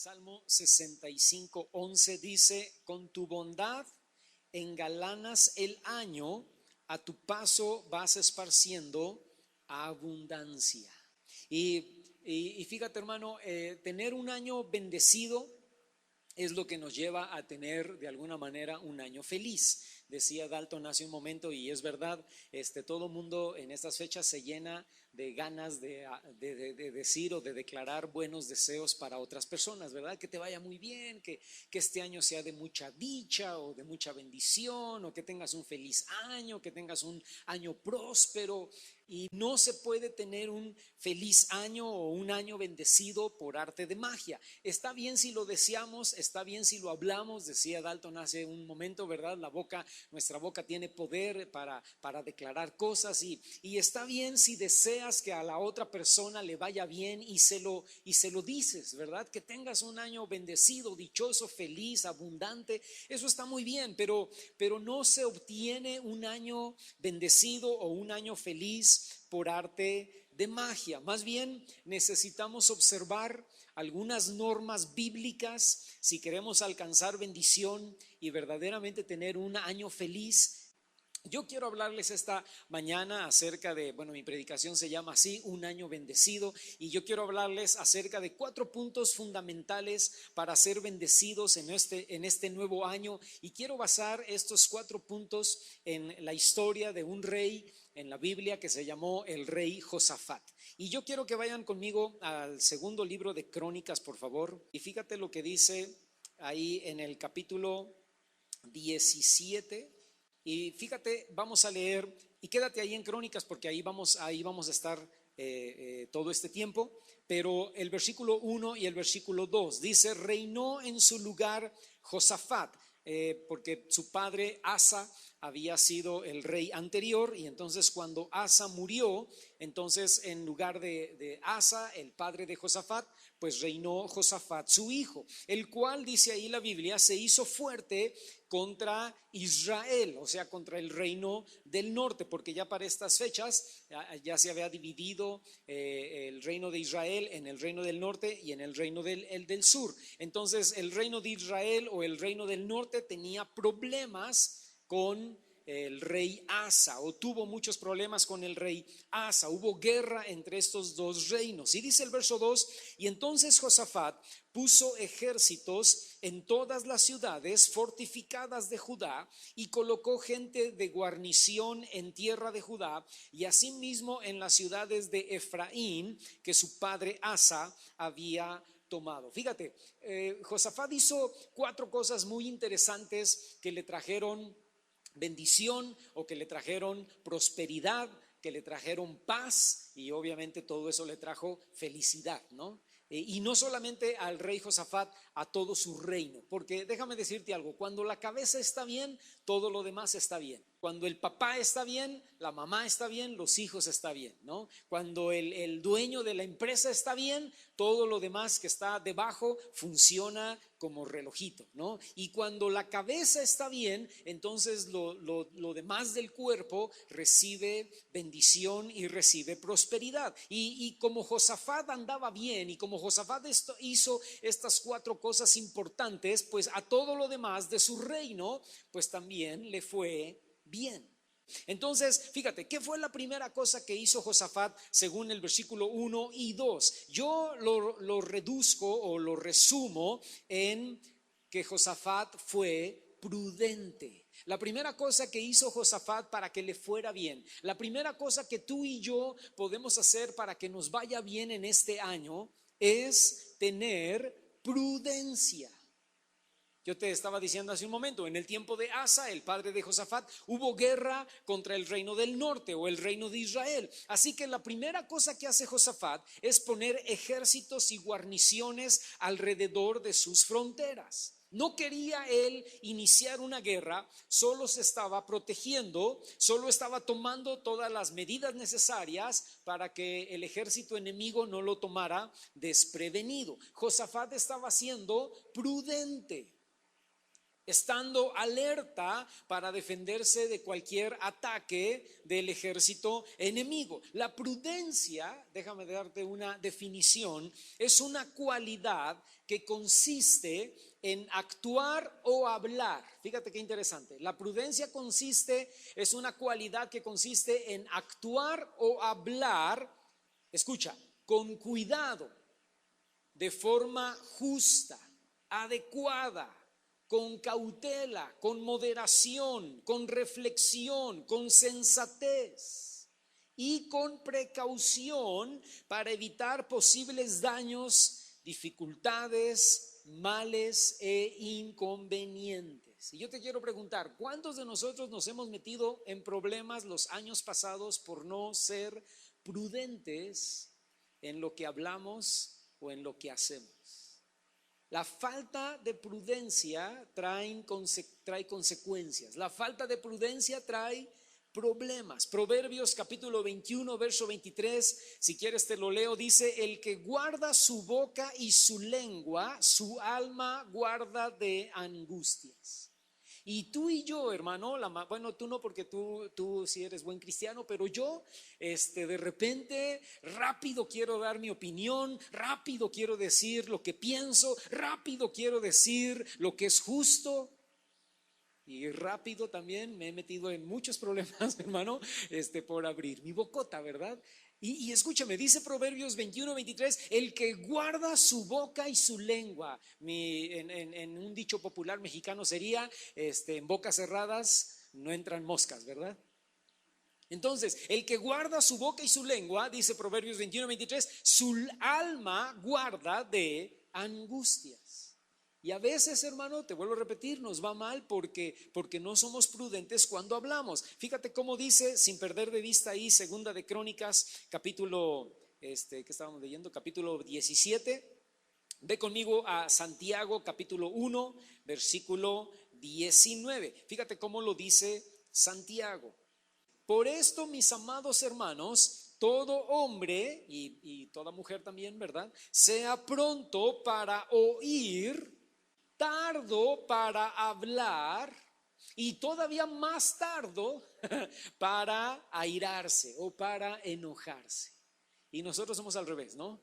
Salmo 65:11 dice: con tu bondad engalanas el año, a tu paso vas esparciendo abundancia. Y fíjate, hermano, tener un año bendecido es lo que nos lleva a tener de alguna manera un año feliz. Decía Dalton hace un momento, y es verdad, todo mundo en estas fechas se llena de ganas de decir o de declarar buenos deseos para otras personas, ¿verdad? Que te vaya muy bien, que este año sea de mucha dicha o de mucha bendición, o que tengas un feliz año, que tengas un año próspero. Y no se puede tener un feliz año o un año bendecido por arte de magia. Está bien si lo deseamos, está bien si lo hablamos, decía Dalton hace un momento, ¿verdad? Nuestra boca tiene poder para declarar cosas, y está bien si deseas que a la otra persona le vaya bien y se lo dices, ¿verdad? Que tengas un año bendecido, dichoso, feliz, abundante. Eso está muy bien, pero no se obtiene un año bendecido o un año feliz por arte de magia. Más bien necesitamos observar algunas normas bíblicas si queremos alcanzar bendición y verdaderamente tener un año feliz. Yo quiero hablarles esta mañana acerca de, bueno, mi predicación se llama así, un año bendecido, y yo quiero hablarles acerca de 4 puntos fundamentales para ser bendecidos en este nuevo año, y quiero basar estos 4 puntos en la historia de un rey en la Biblia que se llamó el rey Josafat. Y yo quiero que vayan conmigo al segundo libro de Crónicas, por favor, y fíjate lo que dice ahí en el capítulo 17. Y fíjate, vamos a leer, y quédate ahí en Crónicas porque ahí vamos a estar todo este tiempo. Pero el versículo 1 y el versículo 2 dice: reinó en su lugar Josafat, porque su padre Asa había sido el rey anterior, y entonces cuando Asa murió, entonces en lugar de Asa, el padre de Josafat, pues reinó Josafat su hijo, el cual, dice ahí la Biblia, se hizo fuerte contra Israel, o sea, contra el reino del norte, porque ya para estas fechas ya se había dividido el reino de Israel en el reino del norte y en el reino del sur. Entonces el reino de Israel o el reino del norte tenía problemas con el rey Asa, o tuvo muchos problemas con el rey Asa. Hubo guerra entre estos dos reinos. Y dice el verso 2: y entonces Josafat puso ejércitos en todas las ciudades fortificadas de Judá, y colocó gente de guarnición en tierra de Judá, y asimismo en las ciudades de Efraín que su padre Asa había tomado. Fíjate, Josafat hizo 4 cosas muy interesantes que le trajeron bendición, o que le trajeron prosperidad, que le trajeron paz, y obviamente todo eso le trajo felicidad, ¿no? Y no solamente al rey Josafat, a todo su reino, porque déjame decirte algo: cuando la cabeza está bien, todo lo demás está bien. Cuando el papá está bien, la mamá está bien, los hijos están bien, ¿no? Cuando el dueño de la empresa está bien, todo lo demás que está debajo funciona como relojito, ¿no? Y cuando la cabeza está bien, entonces lo demás del cuerpo recibe bendición y recibe prosperidad. Y como Josafat andaba bien, y como Josafat hizo estas 4 cosas importantes, pues a todo lo demás de su reino, pues también le fue bien. Entonces, fíjate, ¿qué fue la primera cosa que hizo Josafat según el versículo 1 y 2? Yo lo reduzco o lo resumo en que Josafat fue prudente. La primera cosa que hizo Josafat para que le fuera bien, la primera cosa que tú y yo podemos hacer para que nos vaya bien en este año, es tener prudencia. Yo te estaba diciendo hace un momento, en el tiempo de Asa, el padre de Josafat, hubo guerra contra el reino del norte o el reino de Israel. Así que la primera cosa que hace Josafat es poner ejércitos y guarniciones alrededor de sus fronteras. No quería él iniciar una guerra, solo se estaba protegiendo, solo estaba tomando todas las medidas necesarias para que el ejército enemigo no lo tomara desprevenido. Josafat estaba siendo prudente. estando alerta para defenderse de cualquier ataque del ejército enemigo. La prudencia, déjame darte una definición, es una cualidad que consiste en actuar o hablar. Fíjate qué interesante. La prudencia es una cualidad que consiste en actuar o hablar, escucha, con cuidado, de forma justa, adecuada, con cautela, con moderación, con reflexión, con sensatez y con precaución para evitar posibles daños, dificultades, males e inconvenientes. Y yo te quiero preguntar, ¿cuántos de nosotros nos hemos metido en problemas los años pasados por no ser prudentes en lo que hablamos o en lo que hacemos? La falta de prudencia trae consecuencias. La falta de prudencia trae problemas. Proverbios capítulo 21, verso 23, si quieres te lo leo, dice: el que guarda su boca y su lengua, su alma guarda de angustias. Y tú y yo, hermano, bueno, tú no, porque tú sí eres buen cristiano, pero yo, de repente, rápido quiero dar mi opinión, rápido quiero decir lo que pienso, rápido quiero decir lo que es justo. Y rápido también me he metido en muchos problemas, hermano, por abrir mi bocota, ¿verdad? Y escúchame, dice Proverbios 21, 23, el que guarda su boca y su lengua. En un dicho popular mexicano sería, en bocas cerradas no entran moscas, ¿verdad? Entonces, el que guarda su boca y su lengua, dice Proverbios 21, 23, su alma guarda de angustias. Y a veces, hermano, te vuelvo a repetir, nos va mal porque no somos prudentes cuando hablamos. Fíjate cómo dice, sin perder de vista ahí, Segunda de Crónicas, capítulo, ¿qué estábamos leyendo? Capítulo 17. Ve conmigo a Santiago, capítulo 1, versículo 19. Fíjate cómo lo dice Santiago. Por esto, mis amados hermanos, todo hombre y toda mujer también, ¿verdad?, sea pronto para oír, tardo para hablar y todavía más tardo para airarse o para enojarse. Y nosotros somos al revés, ¿no?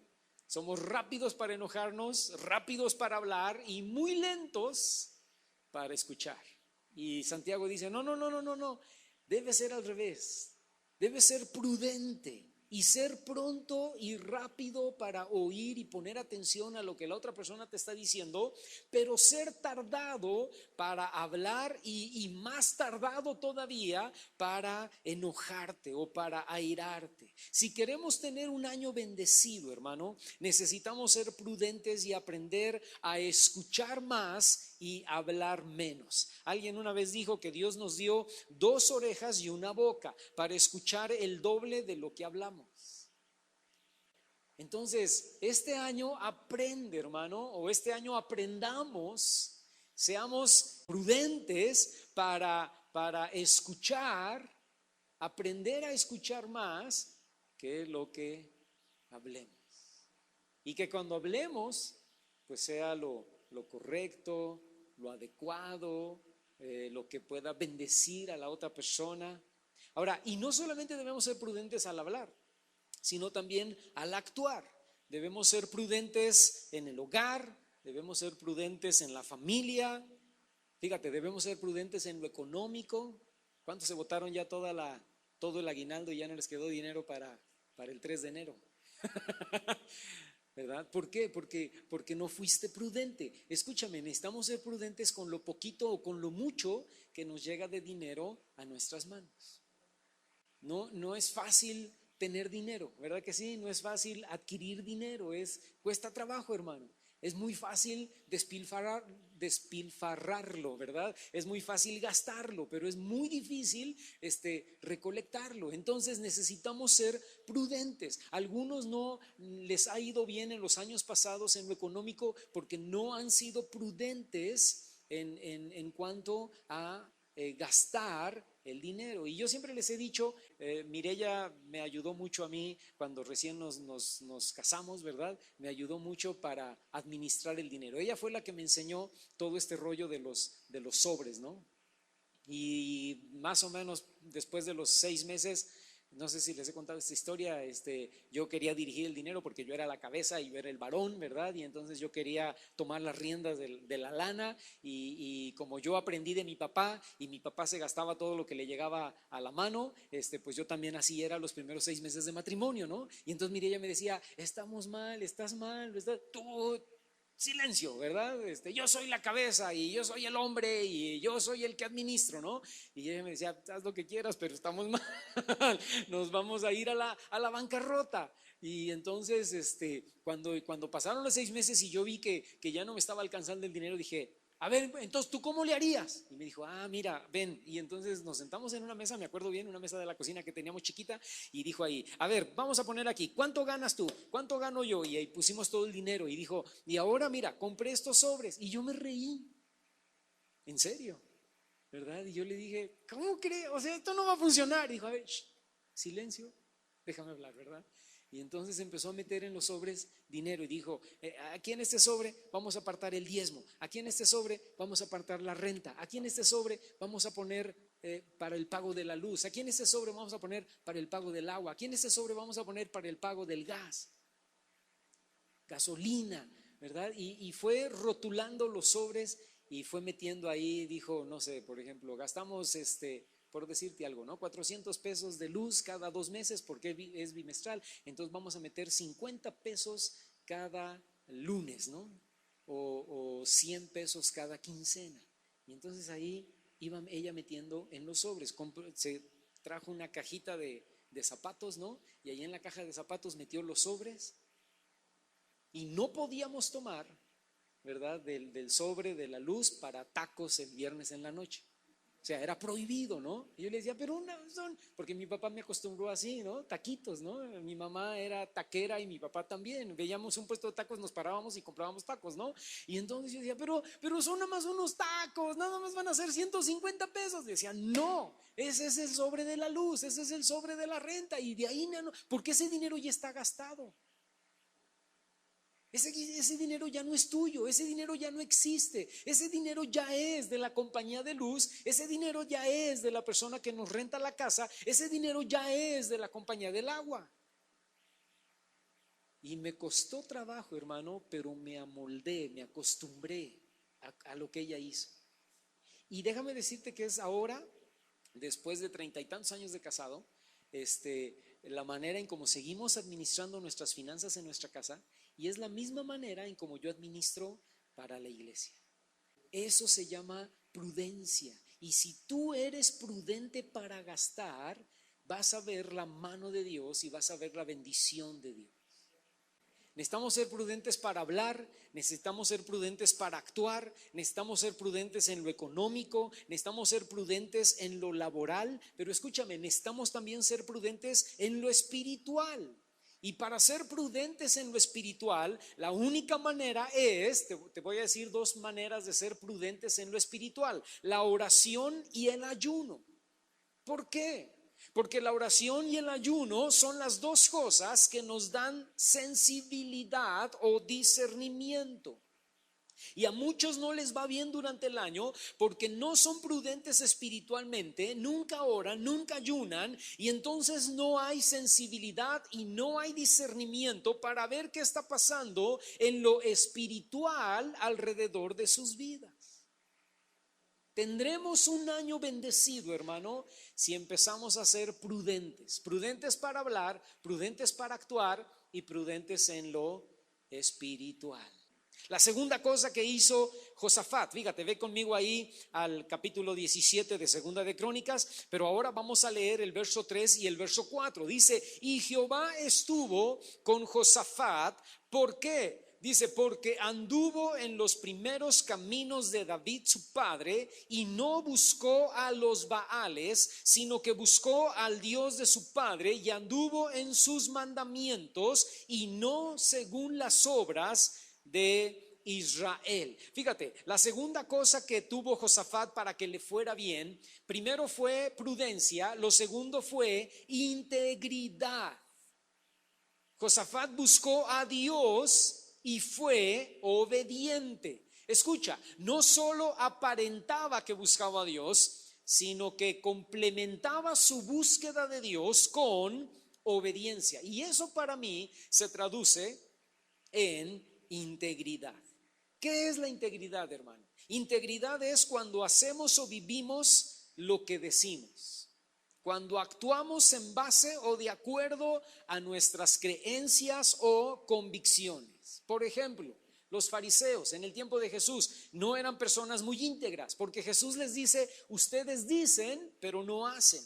Somos rápidos para enojarnos, rápidos para hablar y muy lentos para escuchar. Y Santiago dice, no, debe ser al revés. Debe ser prudente y ser pronto y rápido para oír y poner atención a lo que la otra persona te está diciendo, pero ser tardado para hablar y más tardado todavía para enojarte o para airarte. Si queremos tener un año bendecido, hermano, necesitamos ser prudentes y aprender a escuchar más y hablar menos. Alguien una vez dijo que Dios nos dio 2 orejas y una boca para escuchar el doble de lo que hablamos. Entonces, este año aprende, hermano, o este año aprendamos, seamos prudentes para escuchar, aprender a escuchar más que lo que hablemos. Y que cuando hablemos, pues sea lo correcto, lo adecuado, lo que pueda bendecir a la otra persona. Ahora, y no solamente debemos ser prudentes al hablar, sino también al actuar. Debemos ser prudentes en el hogar, debemos ser prudentes en la familia. Fíjate, debemos ser prudentes en lo económico. ¿Cuántos se votaron ya todo el aguinaldo y ya no les quedó dinero para el 3 de enero? ¿Verdad? ¿Por qué? Porque no fuiste prudente. Escúchame, necesitamos ser prudentes con lo poquito o con lo mucho que nos llega de dinero a nuestras manos. No es fácil tener dinero, ¿verdad que sí? No es fácil adquirir dinero, cuesta trabajo, hermano. Es muy fácil despilfarrarlo, ¿verdad? Es muy fácil gastarlo, pero es muy difícil recolectarlo. Entonces necesitamos ser prudentes. Algunos no les ha ido bien en los años pasados en lo económico porque no han sido prudentes en cuanto a gastar el dinero. Y yo siempre les he dicho, Mireya me ayudó mucho a mí cuando recién nos casamos, ¿verdad? Me ayudó mucho para administrar el dinero. Ella fue la que me enseñó todo este rollo de los sobres, ¿no? Y más o menos después de los 6 meses, no sé si les he contado esta historia, yo quería dirigir el dinero porque yo era la cabeza y yo era el varón, ¿verdad? Y entonces yo quería tomar las riendas de la lana y como yo aprendí de mi papá y mi papá se gastaba todo lo que le llegaba a la mano, pues yo también así era los primeros 6 meses de matrimonio, ¿no? Y entonces Mireya me decía, estamos mal, estás mal, ¿verdad? Tú silencio, ¿verdad? Yo soy la cabeza y yo soy el hombre y yo soy el que administro, ¿no? Y ella me decía, haz lo que quieras, pero estamos mal, nos vamos a ir a la bancarrota. Y entonces, cuando pasaron los 6 meses y yo vi que ya no me estaba alcanzando el dinero, dije, a ver, entonces, ¿tú cómo le harías? Y me dijo, mira, ven. Y entonces nos sentamos en una mesa, me acuerdo bien, una mesa de la cocina que teníamos chiquita, y dijo ahí, a ver, vamos a poner aquí, ¿cuánto ganas tú? ¿Cuánto gano yo? Y ahí pusimos todo el dinero y dijo, y ahora mira, compré estos sobres. Y yo me reí, en serio, ¿verdad? Y yo le dije, ¿cómo crees? O sea, esto no va a funcionar. Y dijo, a ver, silencio, déjame hablar, ¿verdad? Y entonces empezó a meter en los sobres dinero y dijo, aquí en este sobre vamos a apartar el diezmo, aquí en este sobre vamos a apartar la renta, aquí en este sobre vamos a poner para el pago de la luz, aquí en este sobre vamos a poner para el pago del agua, aquí en este sobre vamos a poner para el pago del gas, gasolina, ¿verdad? Y fue rotulando los sobres y fue metiendo ahí, dijo, no sé, por ejemplo, gastamos por decirte algo, ¿no? 400 pesos de luz cada 2 meses porque es bimestral, entonces vamos a meter 50 pesos cada lunes, ¿no? O 100 pesos cada quincena. Y entonces ahí iba ella metiendo en los sobres, se trajo una cajita de zapatos, ¿no? Y ahí en la caja de zapatos metió los sobres y no podíamos tomar, ¿verdad? Del sobre de la luz para tacos el viernes en la noche. O sea, era prohibido, ¿no? Y yo le decía, pero porque mi papá me acostumbró así, ¿no? Taquitos, ¿no? Mi mamá era taquera y mi papá también. Veíamos un puesto de tacos, nos parábamos y comprábamos tacos, ¿no? Y entonces yo decía, pero son nada más unos tacos, nada más van a ser 150 pesos. Y decía, no, ese es el sobre de la luz, ese es el sobre de la renta. Y de ahí, no, porque ese dinero ya está gastado. Ese dinero ya no es tuyo, ese dinero ya no existe, ese dinero ya es de la compañía de luz, ese dinero ya es de la persona que nos renta la casa, ese dinero ya es de la compañía del agua. Y me costó trabajo, hermano, pero me amoldé, me acostumbré a lo que ella hizo. Y déjame decirte que es ahora, después de 30 y tantos años de casado, la manera en cómo seguimos administrando nuestras finanzas en nuestra casa, y es la misma manera en cómo yo administro para la iglesia. Eso se llama prudencia. Y si tú eres prudente para gastar, vas a ver la mano de Dios y vas a ver la bendición de Dios. Necesitamos ser prudentes para hablar, necesitamos ser prudentes para actuar, necesitamos ser prudentes en lo económico, necesitamos ser prudentes en lo laboral, pero escúchame, necesitamos también ser prudentes en lo espiritual. Y para ser prudentes en lo espiritual, la única manera es, te voy a decir 2 maneras de ser prudentes en lo espiritual: la oración y el ayuno. ¿Por qué? Porque la oración y el ayuno son las 2 cosas que nos dan sensibilidad o discernimiento. Y a muchos no les va bien durante el año porque no son prudentes espiritualmente, nunca oran, nunca ayunan, y entonces no hay sensibilidad y no hay discernimiento para ver qué está pasando en lo espiritual alrededor de sus vidas. Tendremos un año bendecido, hermano, si empezamos a ser prudentes, prudentes para hablar, prudentes para actuar y prudentes en lo espiritual. La segunda cosa que hizo Josafat, fíjate, ve conmigo ahí al capítulo 17 de Segunda de Crónicas, pero ahora vamos a leer el verso 3 y el verso 4. Dice, y Jehová estuvo con Josafat, ¿por qué? Dice, porque anduvo en los primeros caminos de David su padre y no buscó a los Baales, sino que buscó al Dios de su padre y anduvo en sus mandamientos y no según las obras de Israel. Fíjate, la segunda cosa que tuvo Josafat para que le fuera bien, primero fue prudencia, lo segundo fue integridad. Josafat buscó a Dios y fue obediente. Escucha, no solo aparentaba que buscaba a Dios, sino que complementaba su búsqueda de Dios con obediencia. Y eso para mí se traduce en integridad. ¿Qué es la integridad, hermano? Integridad es cuando hacemos o vivimos lo que decimos. Cuando actuamos en base o de acuerdo a nuestras creencias o convicciones. Por ejemplo, los fariseos en el tiempo de Jesús no eran personas muy íntegras, porque Jesús les dice, ustedes dicen, pero no hacen.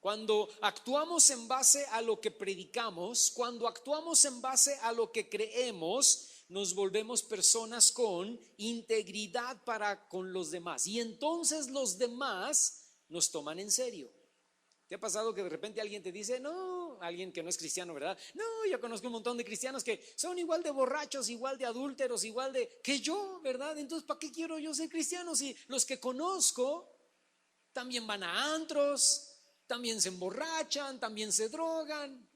Cuando actuamos en base a lo que predicamos, cuando actuamos en base a lo que creemos, nos volvemos personas con integridad para con los demás. Y entonces los demás nos toman en serio. ¿Te ha pasado que de repente alguien te dice, no, alguien que no es cristiano, ¿verdad? No, yo conozco un montón de cristianos que son igual de borrachos, igual de adúlteros, igual de que yo, ¿verdad? Entonces, ¿para qué quiero yo ser cristiano si los que conozco también van a antros, también se emborrachan, también se drogan?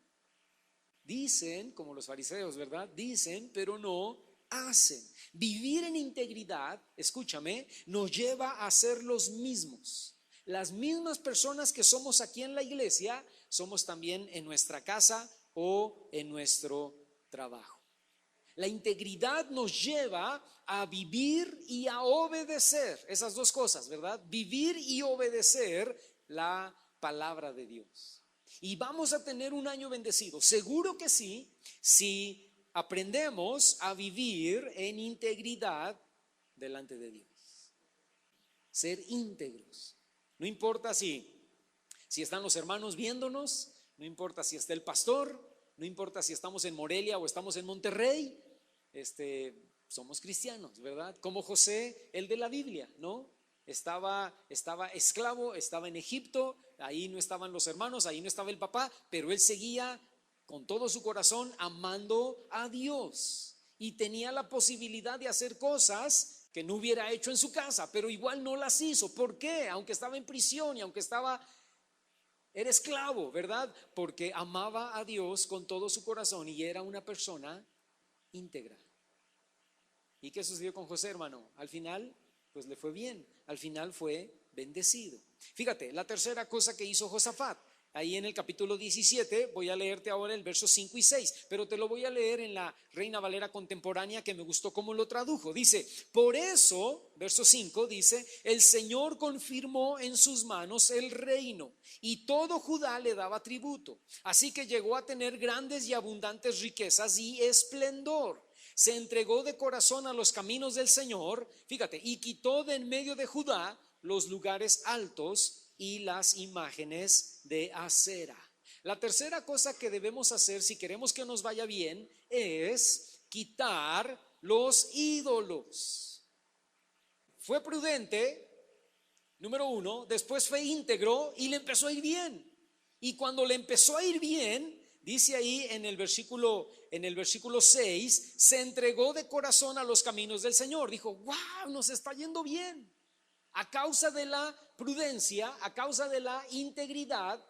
Dicen, como los fariseos, ¿verdad? Dicen, pero no hacen. Vivir en integridad, escúchame, nos lleva a ser los mismos. Las mismas personas que somos aquí en la iglesia, somos también en nuestra casa o en nuestro trabajo. La integridad nos lleva a vivir y a obedecer, esas dos cosas, ¿verdad? Vivir y obedecer la palabra de Dios. Y vamos a tener un año bendecido, seguro que sí, si aprendemos a vivir en integridad delante de Dios. Ser íntegros. No importa si están los hermanos viéndonos, no importa si está el pastor, no importa si estamos en Morelia o estamos en Monterrey, somos cristianos, ¿verdad? Como José, el de la Biblia, ¿no? Estaba esclavo, estaba en Egipto, ahí no estaban los hermanos, ahí no estaba el papá, pero él seguía con todo su corazón amando a Dios y tenía la posibilidad de hacer cosas que no hubiera hecho en su casa, pero igual no las hizo. ¿Por qué? Aunque estaba en prisión y aunque era esclavo, ¿verdad? Porque amaba a Dios con todo su corazón y era una persona íntegra. ¿Y qué sucedió con José, hermano? Al final, pues le fue bien, al final fue bendecido. Fíjate, la tercera cosa que hizo Josafat, ahí en el capítulo 17, voy a leerte ahora el verso 5 y 6, pero te lo voy a leer en la Reina Valera contemporánea, que me gustó cómo lo tradujo. Dice, por eso, verso 5 dice, el Señor confirmó en sus manos el reino y todo Judá le daba tributo, así que llegó a tener grandes y abundantes riquezas y esplendor. Se entregó de corazón a los caminos del Señor, fíjate, y quitó de en medio de Judá los lugares altos y las imágenes de acera. La tercera cosa que debemos hacer si queremos que nos vaya bien es quitar los ídolos. Fue prudente, número uno, después fue íntegro y le empezó a ir bien. Y cuando le empezó a ir bien, dice ahí en el versículo 6, se entregó de corazón a los caminos del Señor. Dijo, wow, nos está yendo bien. A causa de la prudencia, a causa de la integridad,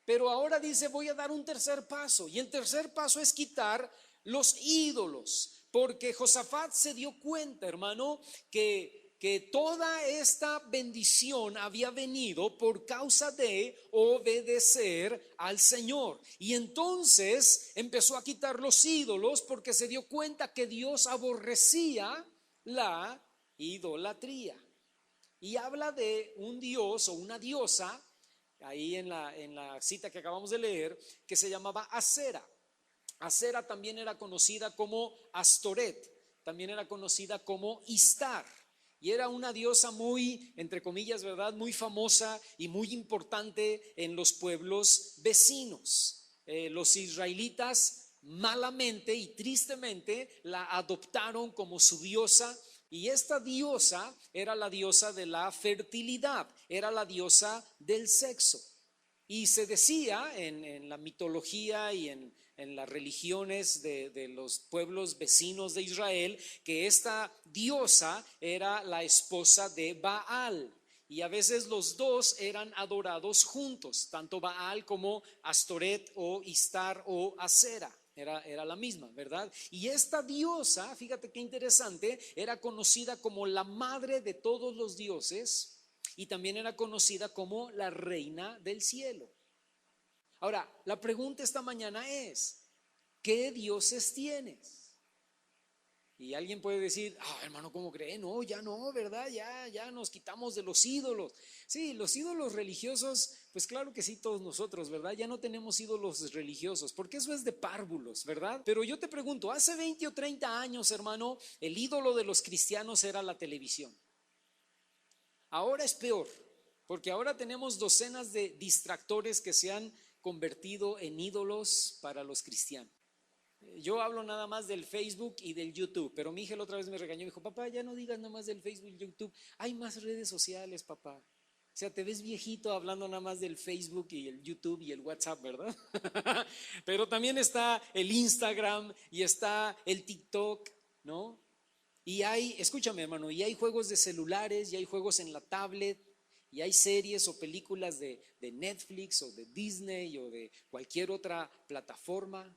pero ahora dice, voy a dar un tercer paso. Y el tercer paso es quitar los ídolos, porque Josafat se dio cuenta, hermano, que toda esta bendición había venido por causa de obedecer al Señor. Y entonces empezó a quitar los ídolos porque se dio cuenta que Dios aborrecía la idolatría. Y habla de un dios o una diosa, ahí en la cita que acabamos de leer, que se llamaba Acera. Acera también era conocida como Astoret, también era conocida como Istar. Y era una diosa muy, entre comillas, ¿verdad? Muy famosa y muy importante en los pueblos vecinos. Los israelitas malamente y tristemente la adoptaron como su diosa. Y esta diosa era la diosa de la fertilidad, era la diosa del sexo. Y se decía en la mitología y en en las religiones de los pueblos vecinos de Israel, que esta diosa era la esposa de Baal. Y a veces los dos eran adorados juntos, tanto Baal como Astoret o Istar o Asera. Era la misma, ¿verdad? Y esta diosa, fíjate qué interesante, era conocida como la madre de todos los dioses y también era conocida como la reina del cielo. Ahora, la pregunta esta mañana es, ¿qué dioses tienes? Y alguien puede decir, hermano, ¿cómo cree? No, ya no, ¿verdad? Ya nos quitamos de los ídolos. Sí, los ídolos religiosos, pues claro que sí, todos nosotros, ¿verdad? Ya no tenemos ídolos religiosos, porque eso es de párvulos, ¿verdad? Pero yo te pregunto, hace 20 o 30 años, hermano, el ídolo de los cristianos era la televisión. Ahora es peor, porque ahora tenemos docenas de distractores que se han convertido en ídolos para los cristianos. Yo hablo nada más del Facebook y del YouTube, pero mi hija la otra vez me regañó y dijo, papá, ya no digas nada más del Facebook y YouTube, hay más redes sociales, papá. O sea, te ves viejito hablando nada más del Facebook y el YouTube y el WhatsApp, ¿verdad? Pero también está el Instagram y está el TikTok, ¿no? Y escúchame hermano, y hay juegos de celulares, y hay juegos en la tablet, y hay series o películas de Netflix o de Disney o de cualquier otra plataforma.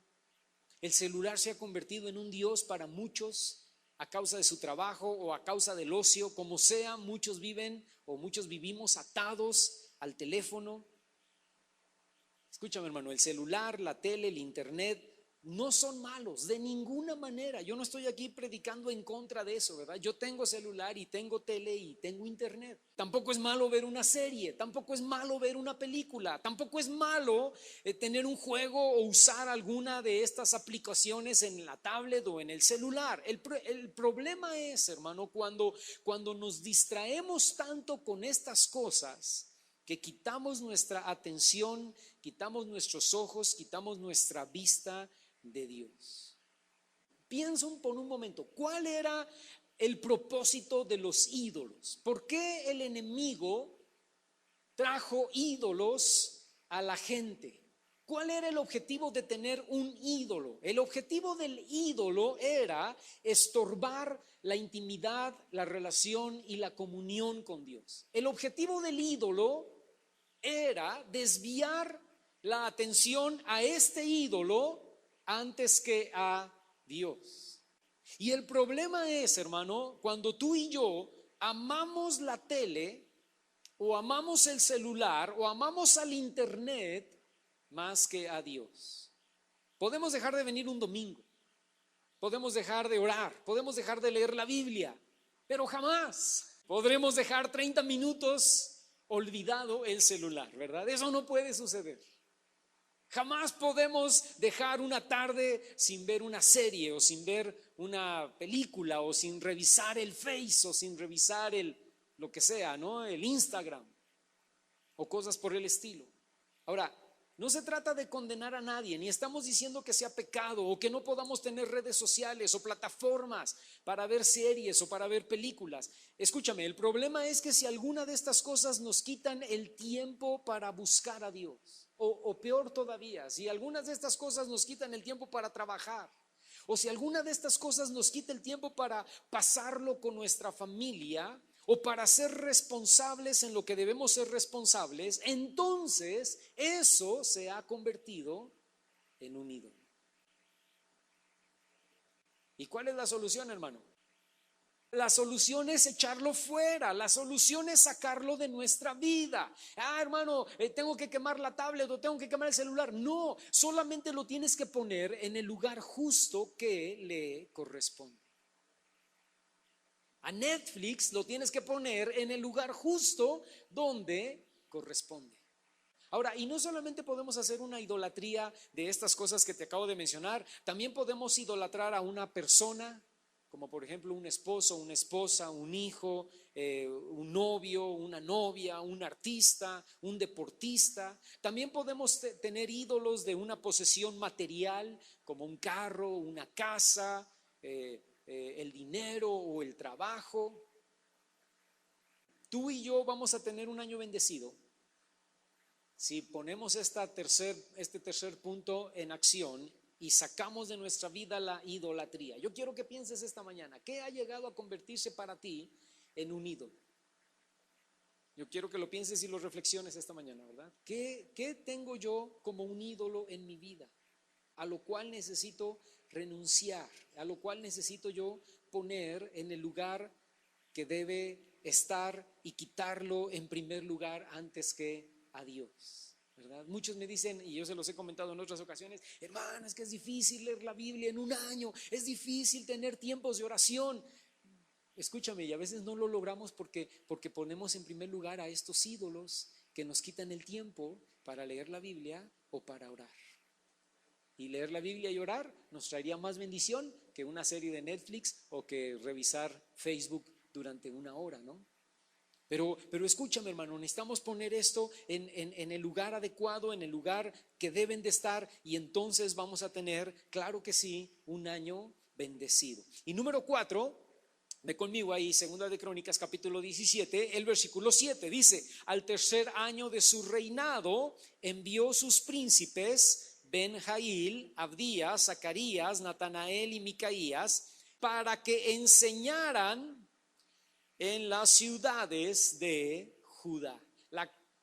El celular se ha convertido en un dios para muchos a causa de su trabajo o a causa del ocio, como sea, muchos viven o muchos vivimos atados al teléfono. Escúchame hermano, el celular, la tele, el internet no son malos de ninguna manera. Yo no estoy aquí predicando en contra de eso, ¿verdad? Yo tengo celular y tengo tele y tengo internet. Tampoco es malo ver una serie, tampoco es malo ver una película, tampoco es malo tener un juego o usar alguna de estas aplicaciones en la tablet o en el celular. El problema es, hermano, cuando nos distraemos tanto con estas cosas que quitamos nuestra atención, quitamos nuestros ojos, quitamos nuestra vista de Dios. Piensa por un momento, ¿cuál era el propósito de los ídolos? ¿Por qué el enemigo trajo ídolos a la gente? ¿Cuál era el objetivo de tener un ídolo? El objetivo del ídolo era estorbar la intimidad, la relación y la comunión con Dios. El objetivo del ídolo era desviar la atención a este ídolo antes que a Dios. Y el problema es, hermano, cuando tú y yo amamos la tele o amamos el celular o amamos al internet más que a Dios. Podemos dejar de venir un domingo, podemos dejar de orar, podemos dejar de leer la Biblia, pero jamás podremos dejar 30 minutos olvidado el celular, ¿verdad? Eso no puede suceder. Jamás podemos dejar una tarde sin ver una serie o sin ver una película o sin revisar el Face o sin revisar lo que sea, ¿no? El Instagram o cosas por el estilo. Ahora, no se trata de condenar a nadie, ni estamos diciendo que sea pecado o que no podamos tener redes sociales o plataformas para ver series o para ver películas. Escúchame, el problema es que si alguna de estas cosas nos quitan el tiempo para buscar a Dios, o peor todavía, si algunas de estas cosas nos quitan el tiempo para trabajar, o si alguna de estas cosas nos quita el tiempo para pasarlo con nuestra familia, o para ser responsables en lo que debemos ser responsables, entonces eso se ha convertido en un ídolo. ¿Y cuál es la solución, hermano? La solución es echarlo fuera, la solución es sacarlo de nuestra vida. Hermano, tengo que quemar la tablet o tengo que quemar el celular. No, solamente lo tienes que poner en el lugar justo que le corresponde. A Netflix lo tienes que poner en el lugar justo donde corresponde. Ahora, y no solamente podemos hacer una idolatría de estas cosas que te acabo de mencionar, también podemos idolatrar a una persona, como por ejemplo un esposo, una esposa, un hijo, un novio, una novia, un artista, un deportista. También podemos tener ídolos de una posesión material, como un carro, una casa, el dinero o el trabajo. Tú y yo vamos a tener un año bendecido si ponemos este tercer punto en acción y sacamos de nuestra vida la idolatría. Yo quiero que pienses esta mañana, ¿qué ha llegado a convertirse para ti en un ídolo? Yo quiero que lo pienses y lo reflexiones esta mañana, ¿verdad? ¿Qué tengo yo como un ídolo en mi vida? A lo cual necesito renunciar, a lo cual necesito yo poner en el lugar que debe estar y quitarlo en primer lugar antes que a Dios, ¿verdad? Muchos me dicen, y yo se los he comentado en otras ocasiones, hermano, es que es difícil leer la Biblia en un año, es difícil tener tiempos de oración. Escúchame, y a veces no lo logramos porque ponemos en primer lugar a estos ídolos que nos quitan el tiempo para leer la Biblia o para orar. Y leer la Biblia y orar nos traería más bendición que una serie de Netflix o que revisar Facebook durante una hora, ¿no? Pero escúchame, hermano, necesitamos poner esto en el lugar adecuado, en el lugar que deben de estar, y entonces vamos a tener, claro que sí, un año bendecido. Y número 4, ve conmigo ahí, Segunda de Crónicas capítulo 17, el versículo 7 dice: al tercer año de su reinado envió sus príncipes Ben-Jail, Abdías, Zacarías, Natanael y Micaías para que enseñaran en las ciudades de Judá.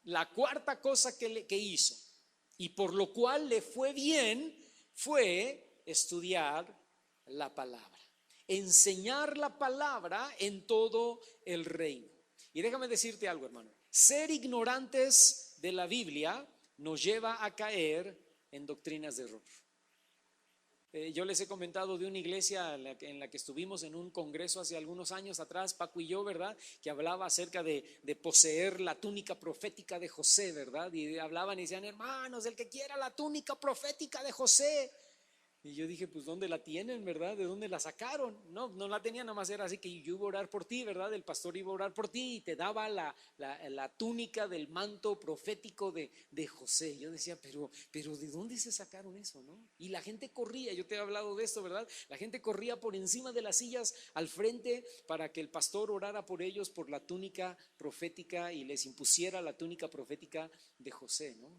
La cuarta cosa que hizo y por lo cual le fue bien fue estudiar la palabra, enseñar la palabra en todo el reino. Y déjame decirte algo, hermano, ser ignorantes de la Biblia nos lleva a caer en doctrinas de error. Yo les he comentado de una iglesia en la que estuvimos en un congreso hace algunos años atrás, Paco y yo, ¿verdad? Que hablaba acerca de poseer la túnica profética de José, ¿verdad? Y hablaban y decían, hermanos, el que quiera la túnica profética de José. Y yo dije, pues ¿dónde la tienen, verdad? ¿De dónde la sacaron? No la tenían, nada más era así que yo iba a orar por ti, ¿verdad? El pastor iba a orar por ti y te daba la túnica del manto profético de José. Yo decía, pero ¿de dónde se sacaron eso, no? Y la gente corría, yo te he hablado de esto, ¿verdad? La gente corría por encima de las sillas al frente para que el pastor orara por ellos por la túnica profética y les impusiera la túnica profética de José, ¿no?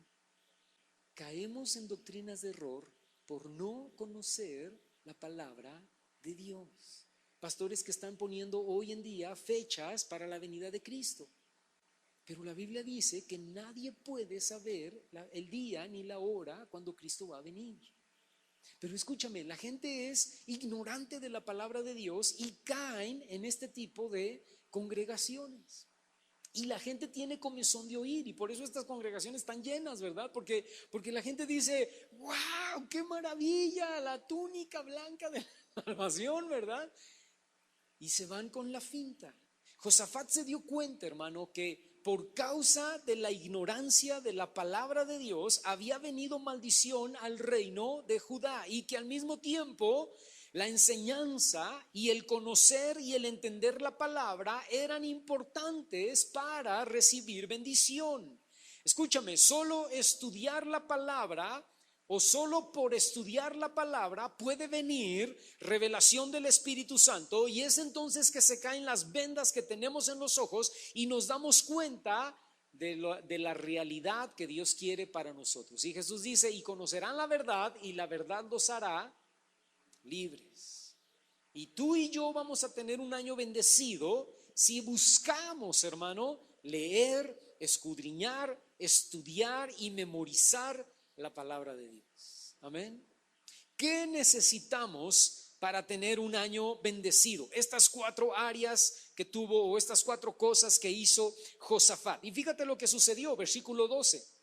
Caemos en doctrinas de error por no conocer la palabra de Dios. Pastores que están poniendo hoy en día fechas para la venida de Cristo. Pero la Biblia dice que nadie puede saber el día ni la hora cuando Cristo va a venir. Pero escúchame, la gente es ignorante de la palabra de Dios y caen en este tipo de congregaciones. Y la gente tiene comezón de oír, y por eso estas congregaciones están llenas, ¿verdad? Porque la gente dice, wow, qué maravilla, la túnica blanca de la salvación, ¿verdad? Y se van con la finta. Josafat se dio cuenta, hermano, que por causa de la ignorancia de la palabra de Dios había venido maldición al reino de Judá, y que al mismo tiempo la enseñanza y el conocer y el entender la palabra eran importantes para recibir bendición. Escúchame, solo estudiar la palabra o solo por estudiar la palabra puede venir revelación del Espíritu Santo, y es entonces que se caen las vendas que tenemos en los ojos y nos damos cuenta de la realidad que Dios quiere para nosotros. Y Jesús dice, y conocerán la verdad y la verdad los hará libres. Y tú y yo vamos a tener un año bendecido si buscamos, hermano, leer, escudriñar, estudiar y memorizar la palabra de Dios. Amén. ¿Qué necesitamos para tener un año bendecido? Estas 4 áreas que tuvo, o estas 4 cosas que hizo Josafat. Y fíjate lo que sucedió, versículo 12.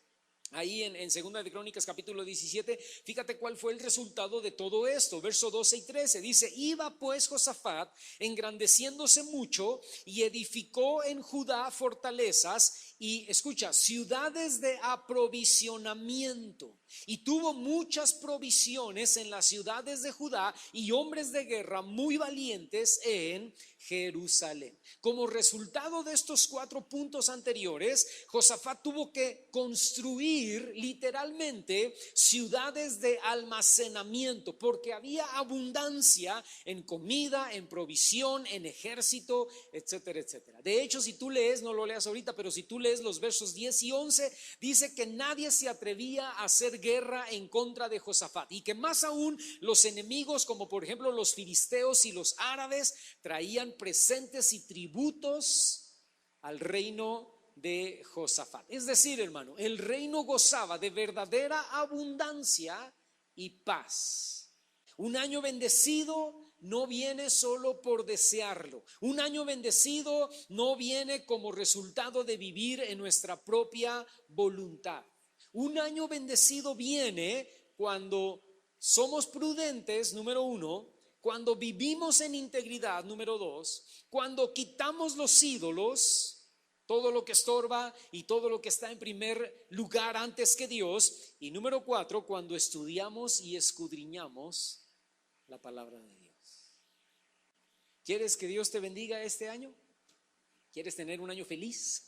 Ahí en Segunda de Crónicas capítulo 17, fíjate cuál fue el resultado de todo esto. Verso 12 y 13 dice, iba pues Josafat engrandeciéndose mucho y edificó en Judá fortalezas y, escucha, ciudades de aprovisionamiento, y tuvo muchas provisiones en las ciudades de Judá y hombres de guerra muy valientes en Jerusalén. Como resultado de estos 4 puntos anteriores, Josafat tuvo que construir literalmente ciudades de almacenamiento, porque había abundancia en comida, en provisión, en ejército, etcétera, etcétera. De hecho, si tú lees, no lo leas ahorita, pero si tú lees los versos 10 y 11, dice que nadie se atrevía a hacer guerra en contra de Josafat, y que más aún los enemigos, como por ejemplo los filisteos y los árabes, traían presentes y tributos al reino de Josafat. Es decir, hermano, el reino gozaba de verdadera abundancia y paz. Un año bendecido no viene solo por desearlo. Un año bendecido no viene como resultado de vivir en nuestra propia voluntad. Un año bendecido viene cuando somos prudentes, número 1, cuando vivimos en integridad, número 2, cuando quitamos los ídolos, todo lo que estorba y todo lo que está en primer lugar antes que Dios, y número 4, cuando estudiamos y escudriñamos la palabra de Dios. ¿Quieres que Dios te bendiga este año? ¿Quieres tener un año feliz?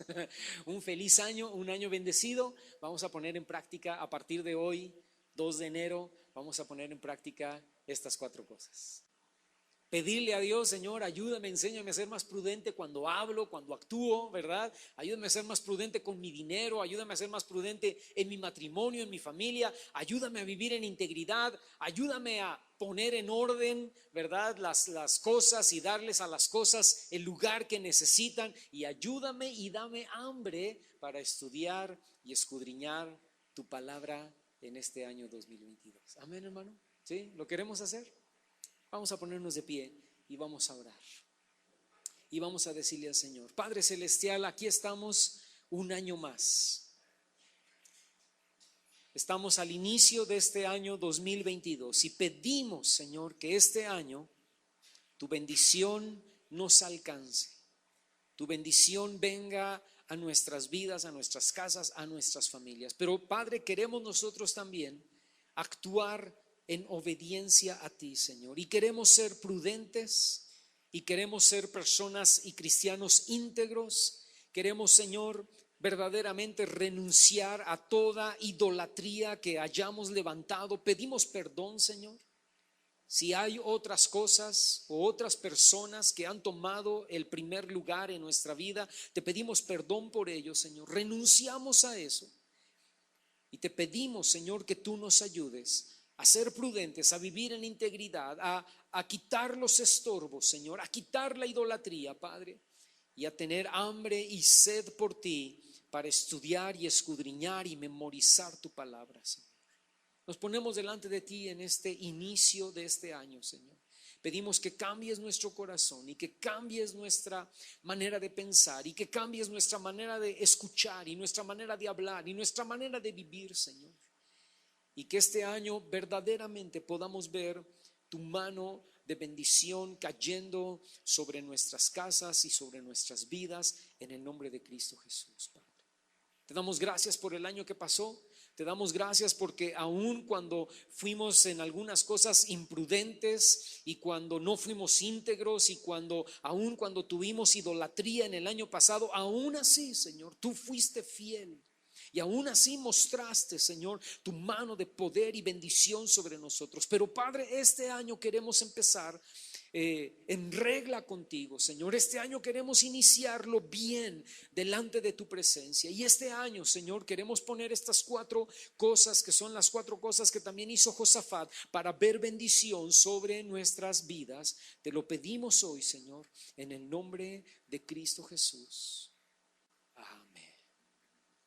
Un feliz año, un año bendecido. Vamos a poner en práctica a partir de hoy, 2 de enero, vamos a poner en práctica estas 4 cosas. Pedirle a Dios: Señor, ayúdame, enséñame a ser más prudente cuando hablo, cuando actúo, ¿verdad? Ayúdame a ser más prudente con mi dinero, ayúdame a ser más prudente en mi matrimonio, en mi familia, ayúdame a vivir en integridad, ayúdame a poner en orden, ¿verdad? Las cosas y darles a las cosas el lugar que necesitan, y ayúdame y dame hambre para estudiar y escudriñar tu palabra en este año 2022. Amén, hermano. ¿Sí? ¿Lo queremos hacer? Vamos a ponernos de pie y vamos a orar. Y vamos a decirle al Señor: Padre Celestial, aquí estamos un año más. Estamos al inicio de este año 2022 y pedimos, Señor, que este año tu bendición nos alcance. Tu bendición venga a nuestras vidas, a nuestras casas, a nuestras familias. Pero Padre, queremos nosotros también actuar en obediencia a ti, Señor, y queremos ser prudentes y queremos ser personas y cristianos íntegros. Queremos, Señor, verdaderamente renunciar a toda idolatría que hayamos levantado. Pedimos perdón, Señor, si hay otras cosas o otras personas que han tomado el primer lugar en nuestra vida. Te pedimos perdón por ello, Señor. Renunciamos a eso y te pedimos, Señor, que tú nos ayudes a ser prudentes, a vivir en integridad, a quitar los estorbos, Señor, a quitar la idolatría, Padre, y a tener hambre y sed por ti para estudiar y escudriñar y memorizar tu palabra, Señor. Nos ponemos delante de ti en este inicio de este año, Señor. Pedimos que cambies nuestro corazón y que cambies nuestra manera de pensar y que cambies nuestra manera de escuchar y nuestra manera de hablar y nuestra manera de vivir, Señor. Y que este año verdaderamente podamos ver tu mano de bendición cayendo sobre nuestras casas y sobre nuestras vidas, en el nombre de Cristo Jesús, Padre. Te damos gracias por el año que pasó. Te damos gracias porque aun cuando fuimos en algunas cosas imprudentes y cuando no fuimos íntegros y aun cuando tuvimos idolatría en el año pasado, aún así, Señor, tú fuiste fiel. Y aún así mostraste, Señor, tu mano de poder y bendición sobre nosotros. Pero Padre, este año queremos empezar en regla contigo, Señor. Este año queremos iniciarlo bien delante de tu presencia. Y este año, Señor, queremos poner estas 4 cosas, que son las 4 cosas que también hizo Josafat, para ver bendición sobre nuestras vidas. Te lo pedimos hoy, Señor, en el nombre de Cristo Jesús.